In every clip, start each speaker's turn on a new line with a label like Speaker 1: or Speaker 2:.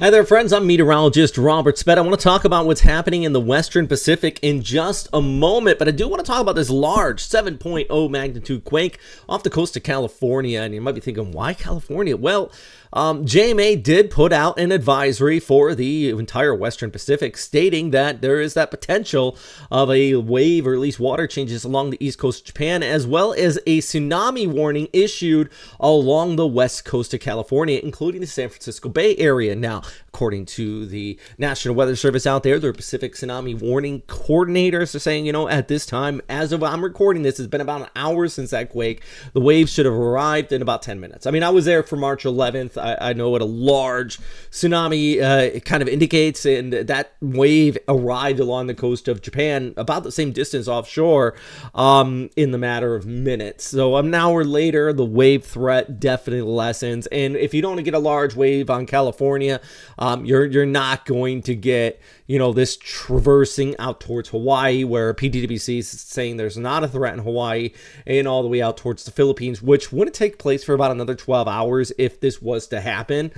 Speaker 1: Hi there, friends. I'm meteorologist Robert Spett. I want to talk about what's happening in the Western Pacific in just a moment, but I do want to talk about this large 7.0 magnitude quake off the coast of California. And you might be thinking, why California? Well, JMA did put out an advisory for the entire Western Pacific stating that there is that potential of a wave or at least water changes along the east coast of Japan, as well as a tsunami warning issued along the west coast of California, including the San Francisco Bay Area. Now, according to the National Weather Service out there, their Pacific Tsunami Warning coordinators are saying, at this time, as of I'm recording this, it's been about an hour since that quake. The waves should have arrived in about 10 minutes. I mean, I was there for March 11th. I know what a large tsunami it kind of indicates, and that wave arrived along the coast of Japan about the same distance offshore in the matter of minutes. So an hour later, the wave threat definitely lessens. And if you don't get a large wave on California, you're not going to get, this traversing out towards Hawaii, where PTWC is saying there's not a threat in Hawaii, and all the way out towards the Philippines, which wouldn't take place for about another 12 hours if this was to happen.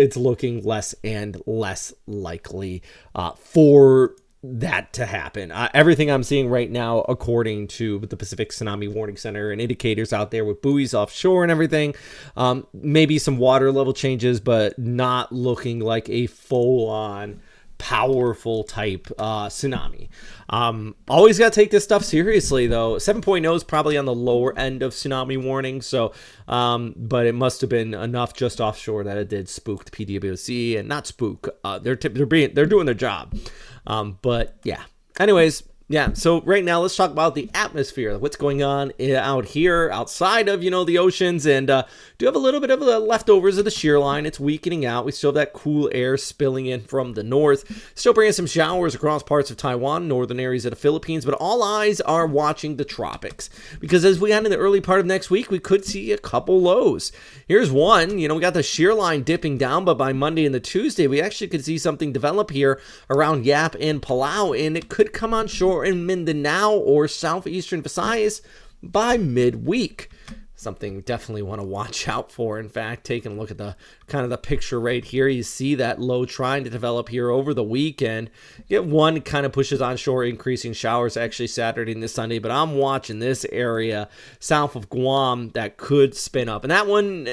Speaker 1: It's looking less and less likely for that to happen. Everything I'm seeing right now, according to the Pacific Tsunami Warning Center and indicators out there with buoys offshore and everything, maybe some water level changes, but not looking like a full-on powerful type tsunami. Always got to take this stuff seriously, though. 7.0 is probably on the lower end of tsunami warning, so but it must have been enough just offshore that it did spook the PTWC, and not spook. They're doing their job. But yeah. Anyways, yeah, so right now let's talk about the atmosphere, what's going on out here outside of, the oceans, and do have a little bit of the leftovers of the shear line. It's weakening out. We still have that cool air spilling in from the north, still bringing some showers across parts of Taiwan, northern areas of the Philippines, but all eyes are watching the tropics, because as we got in the early part of next week, we could see a couple lows. Here's one. We got the shear line dipping down, but by Monday and the Tuesday, we actually could see something develop here around Yap and Palau, and it could come on shore in Mindanao or southeastern Visayas by midweek. Something we definitely want to watch out for. In fact, taking a look at the kind of the picture right here, you see that low trying to develop here over the weekend. Get one kind of pushes on shore, increasing showers actually Saturday and this Sunday, but I'm watching this area south of Guam that could spin up, and that one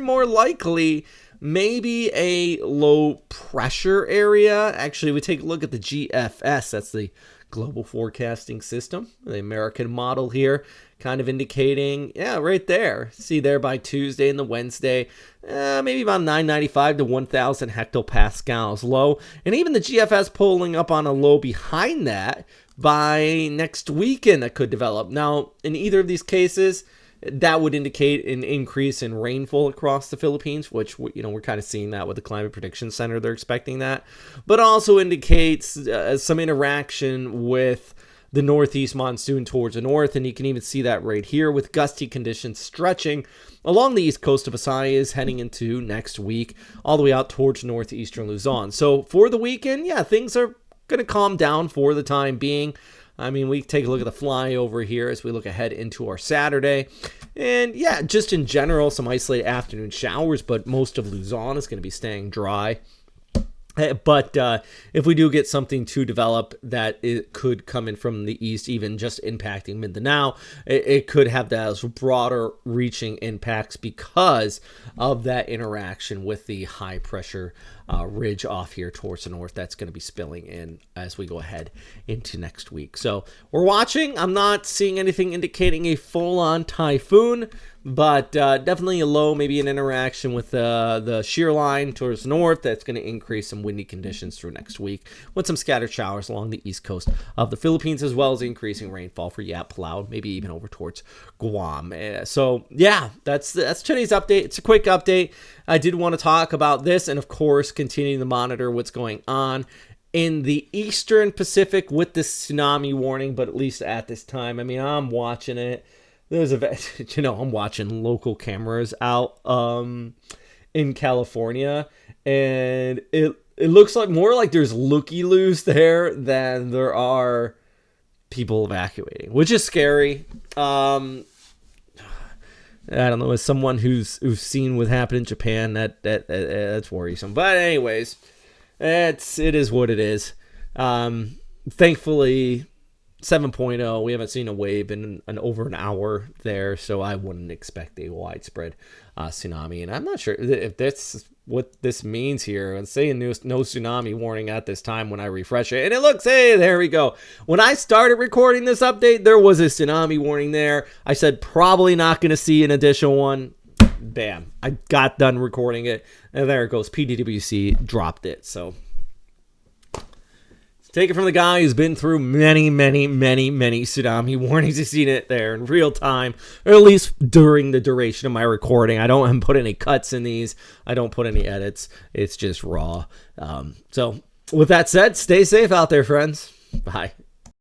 Speaker 1: more likely maybe a low pressure area. Actually, we take a look at the GFS. That's the Global Forecasting System, the American model here, kind of indicating, right there. See there by Tuesday and the Wednesday, maybe about 995 to 1,000 hectopascals low. And even the GFS pulling up on a low behind that by next weekend that could develop. Now, in either of these cases, that would indicate an increase in rainfall across the Philippines, which, we're kind of seeing that with the Climate Prediction Center. They're expecting that, but also indicates some interaction with the northeast monsoon towards the north, and you can even see that right here with gusty conditions stretching along the east coast of Visayas heading into next week, all the way out towards northeastern Luzon. So for the weekend, things are going to calm down for the time being. I mean, we take a look at the flyover here as we look ahead into our Saturday. And just in general, some isolated afternoon showers, but most of Luzon is going to be staying dry. But if we do get something to develop that it could come in from the east, even just impacting Mindanao, it could have those broader reaching impacts because of that interaction with the high pressure ridge off here towards the north that's going to be spilling in as we go ahead into next week. So we're watching. I'm not seeing anything indicating a full-on typhoon, but definitely a low, maybe an interaction with the shear line towards the north that's going to increase some windy conditions through next week with some scattered showers along the east coast of the Philippines, as well as increasing rainfall for Yap, Palau, maybe even over towards Guam. That's today's update. It's a quick update. I did want to talk about this, and of course continuing to monitor what's going on in the Eastern Pacific with the tsunami warning, but at least at this time, I mean, I'm watching it. I'm watching local cameras out in California, and it looks like more like there's looky-loos there than there are people evacuating, which is scary. I don't know, as someone who's seen what happened in Japan, that's worrisome. But anyways, it is what it is. Thankfully, 7.0, we haven't seen a wave in over an hour there, so I wouldn't expect a widespread tsunami. And I'm not sure if that's what this means here. It's saying no tsunami warning at this time when I refresh it. And it looks, hey, there we go. When I started recording this update, there was a tsunami warning there. I said probably not going to see an additional one. Bam. I got done recording it, and there it goes. PDWC dropped it, so... Take it from the guy who's been through many, many, many, many tsunami warnings. He's seen it there in real time, or at least during the duration of my recording. I don't put any cuts in these. I don't put any edits. It's just raw. So with that said, stay safe out there, friends. Bye.